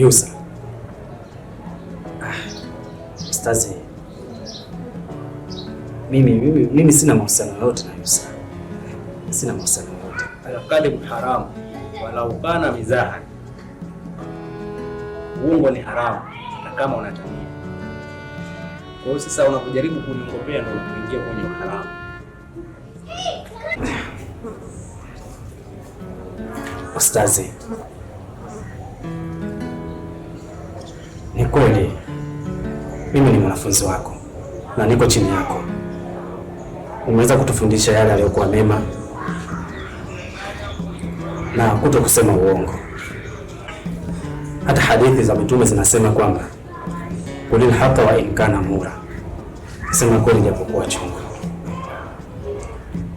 Yusa. Ustazi, mimi sina mahusiano yote na Yusa. Sina mahusiano yote. Al-kadhibu haramu walau kana mizaha. Uongo ni haramu na kama unatania. Kwa hiyo sasa unapojaribu kuniongopea ndio unaingia kwenye haramu. Ustazi, ni kweli mimi ni mwanafunzi wako na niko chini yako. Umeweza kutufundisha yale yaliyokuwa mema na kuto kusema uongo. Hata hadithi za mitume zinasema kwamba kulil hata wa inkana mura, sema kweli japokuwa chungu.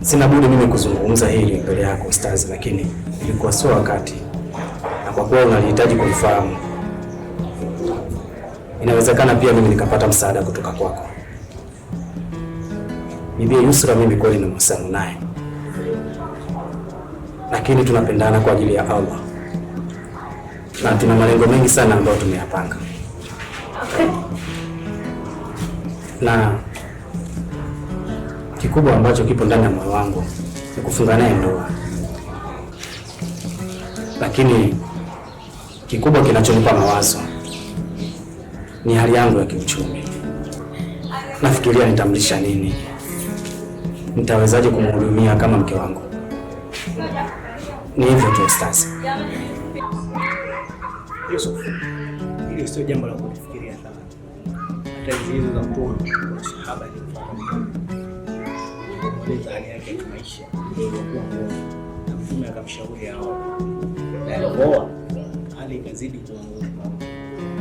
Sina budi mimi kuzungumza hili mbele yako ustazi, lakini ilikuwa sio wakati, na kwa kuwa unalihitaji kulifahamu, inawezekana pia mimi nikapata msaada kutoka kwako. Bibi Yusra, mimi kweli ni mahusiano naye, lakini tunapendana kwa ajili ya Allah na tuna malengo mengi sana ambayo tumeyapanga. Na kikubwa ambacho kipo ndani ya moyo wangu ni kufunga naye ndoa, lakini kikubwa kinachonipa mawazo ni hali yangu ya kiuchumi. Nafikiria nitamlisha nini, nitawezaje kumhudumia kama mke wangu. Ni hivyo tu ustazi. Yusuf, hili sio jambo la kufikiria sana. Hata hizo za mtume kwa sahaba ni kueleza hali yake ya maisha ilikuwa ngumu, na mtume akamshauri hao. Na alioa hali ikazidi kuwa ngumu.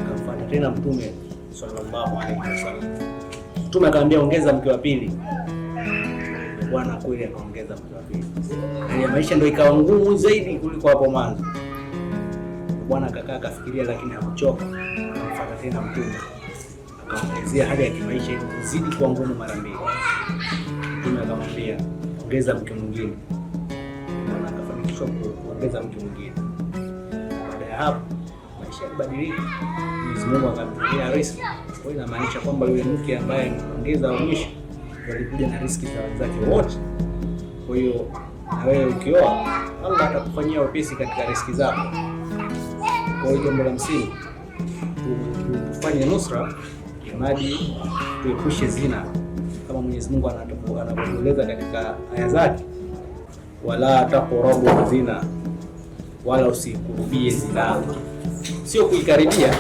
Akamfuata tena mtume sallallahu alaihi wasallam. Mtume akamwambia ongeza mke wa pili. Bwana kweli akaongeza mke wa pili. Hali ya maisha ndio ikawa ngumu zaidi kuliko hapo mwanzo. Bwana akakaa akafikiria, lakini hakuchoka. Akamfuata tena mtume, akaongezea hali ya kimaisha ilizidi kuwa ngumu mara mbili. Mtume akamwambia ongeza mke mwingine. Bwana akafanikishwa kuongeza mke mwingine. Baada ya hapo maisha yalibadilika. Mwenyezi Mungu akamjalia riziki. Kwa hiyo inamaanisha kwamba yule mke ambaye anaongeza wa mwisho alikuja na riziki za wenzake wote. Kwa hiyo na wewe ukioa, Allah atakufanyia wepesi katika riziki zako. Kwa hiyo jambo la msingi tufanye nusra imadi, tuepushe zina kama Mwenyezi Mungu anavyoeleza katika aya zake, wala taqrabu zina, wala usikurubie zina. Sio kuikaribia,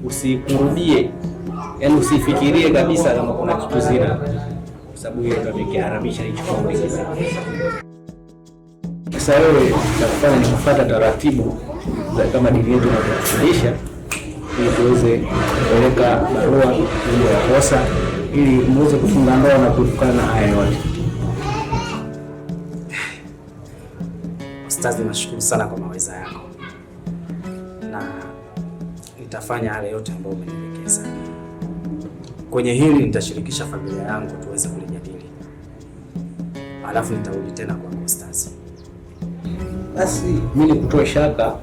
usikurubie, yani usifikirie kabisa kama kuna kitu zina, kwa sababu hiyo ndio imeharamisha hicho kitu. Sasa wewe utakufanya ni kufuata taratibu kama dini yetu inatufundisha, ili tuweze kupeleka barua ndio ya kosa, ili muweze kufunga ndoa na kuepukana na haya yote. Ustazi, nashukuru sana kwa mawaidha yako, na nitafanya yale yote ambayo umenielekeza. Kwenye hili nitashirikisha familia yangu tuweze kulijadili, alafu nitarudi tena kwa ustazi. Basi mimi nikutoe shaka.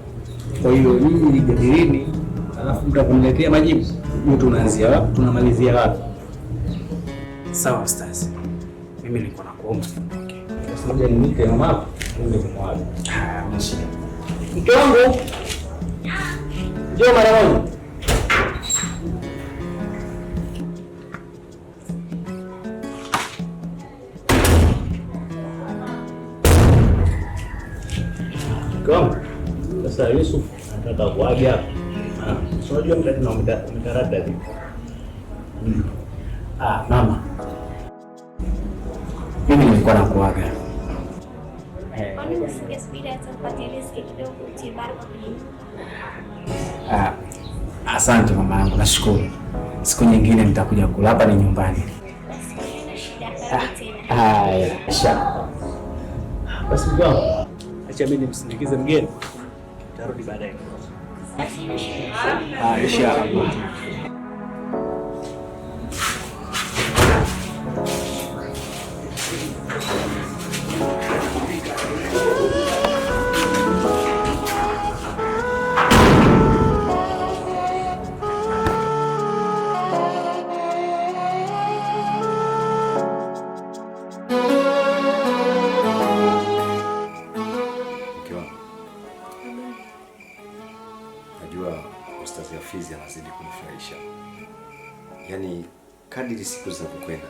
Kwa hiyo nyinyi lijadilini, alafu mtakuniletea majibu. Mimi tunaanzia wapi, tunamalizia wapi? Sawa ustazi. Mimi nilikuwa nakuomba okay. Basi ngoja nimwite mama ndio kumwaga. Mshike. Mke wangu. Njoo mara moja. Kom. Sasa Yusuf anataka kuaga. Unajua mtatu umetarada hivi. Mama. Mimi nilikuwa nakuaga. Kwani usingesubiri hata upate riziki kidogo utibaraka? Asante mama yangu, nashukuru. Siku nyingine nitakuja kula, hapa ni nyumbani. Basi haina shida. Haya, inshallah. Basi bwana, acha mimi nimsindikize mgeni. Tarudi baadaye. Inshallah. anazidi kunifurahisha. Yaani kadiri siku zinavyokwenda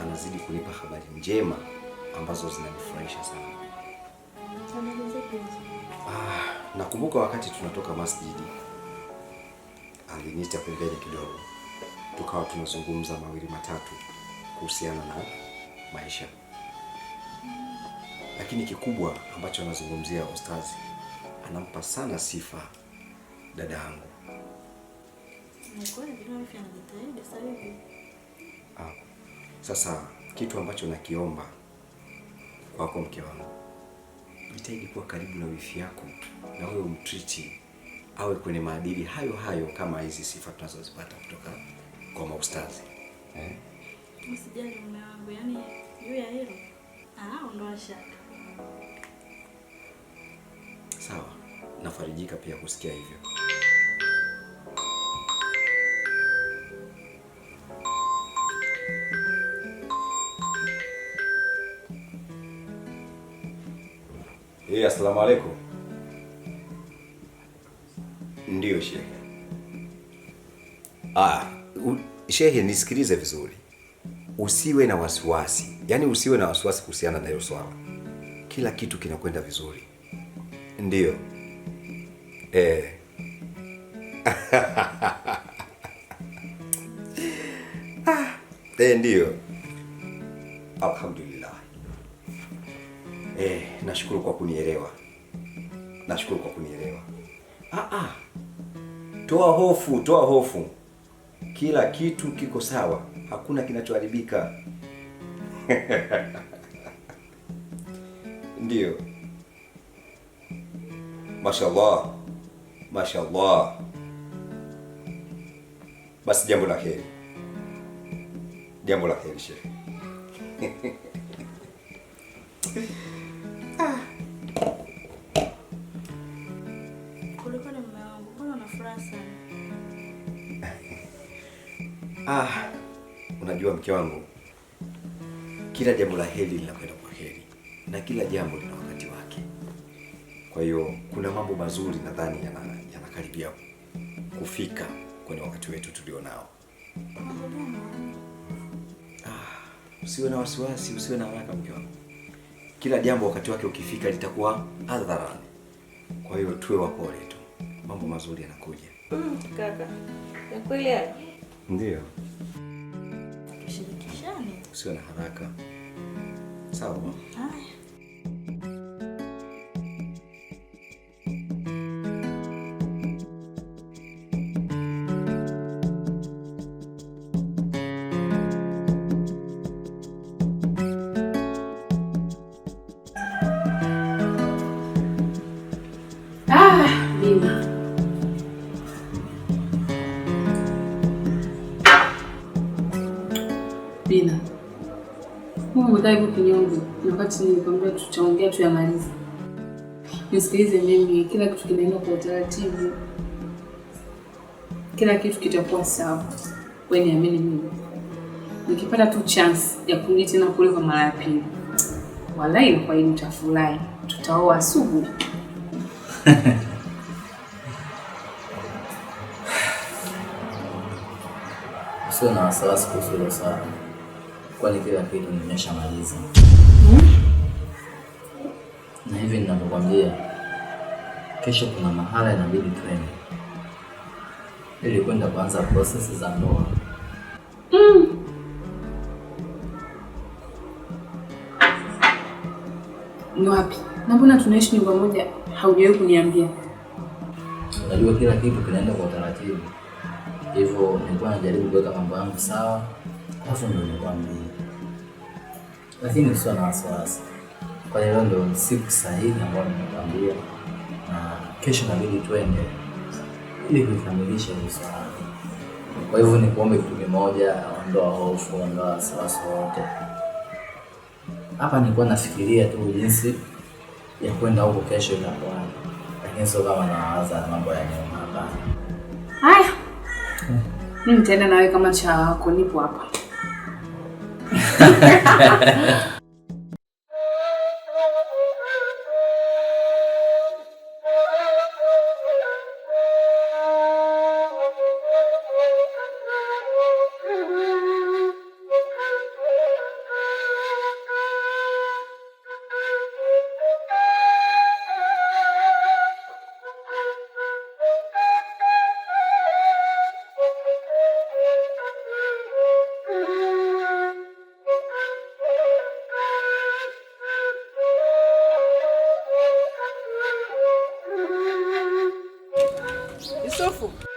anazidi kunipa habari njema ambazo zinanifurahisha sana. Nakumbuka wakati tunatoka masjidi aliniita pembeni kidogo, tukawa tunazungumza mawili matatu kuhusiana na maisha. Lakini kikubwa ambacho anazungumzia ustazi, anampa sana sifa dada yangu. Sasa kitu ambacho nakiomba kwako mke wangu, jitahidi kuwa karibu na wifi yako na wewe umtriti awe kwenye maadili hayo hayo kama hizi sifa tunazozipata kutoka kwa maustazi. Usijali mume wangu, yani juu ya hilo ondoa shaka. Sawa, nafarijika pia kusikia hivyo. Assalamu alaikum. Ndiyo shehe. Shehe, nisikilize vizuri. Usiwe na wasiwasi. Yaani usiwe na wasiwasi kuhusiana na hilo swala. Kila kitu kinakwenda vizuri. Ndiyo. Ndiyo. Alhamdulillah. Nashukuru kwa kunielewa. Nashukuru kwa kunielewa. Toa hofu. Kila kitu kiko sawa. Hakuna kinachoharibika. Ndiyo. Mashallah. Mashallah. Basi jambo la heri. Jambo la heri shehe. Kuliko na mume wangu, mbona una furaha sana? Unajua mke wangu, kila jambo la heri linakwenda kwa heri na kila jambo lina wakati wake. Kwa hiyo kuna mambo mazuri nadhani yanakaribia kufika kwenye wakati wetu tulionao. Usiwe na wasiwasi, usiwe na haraka mke wangu. Kila jambo wakati wake ukifika litakuwa hadharani. Kwa hiyo tuwe wapole tu. Mambo mazuri yanakuja. Kaka. Ni kweli hapo? Ndio. Tushirikishane. Usiwe na haraka. Sawa. Haya. Bina. Mungu mtaki kinyongo. Wakati nilikwambia tutaongea tu yamalize. Nisikilize mimi, kila kitu kinaenda kwa utaratibu. Kila kitu kitakuwa sawa. Wewe niamini mimi. Nikipata tu chance ya kurudi tena kule kwa mara ya pili. Wallahi kwa hiyo nitafurahi. Tutaoa asubuhi. Sio na wasiwasi kuhusu hilo swala, kwani kila kitu nimeshamaliza. Na hivi ninavyokwambia, kesho kuna mahala inabidi twende ili kwenda kuanza process za ndoa. Ni wapi? Na mbona tunaishi nyumba moja haujawahi kuniambia? Unajua kila kitu kinaenda kwa utaratibu. Hivyo nilikuwa najaribu kuweka mambo yangu sawa, alafu ndio nilikwambia. Lakini sio na wasiwasi. Kwa hiyo ndio siku sahihi ambayo nimekwambia, na kesho inabidi twende ili kukamilisha hili swala. Kwa hivyo nikuombe kitu kimoja, ondoa hofu, ondoa wasiwasi wote. Hapa nilikuwa nafikiria tu jinsi ya kwenda huko kesho itakuwaje. Lakini sio kama nawaza mambo ya nyuma hapa. Haya. Mimi nitaenda nawe kama cha wako, nipo hapa. Yusufu.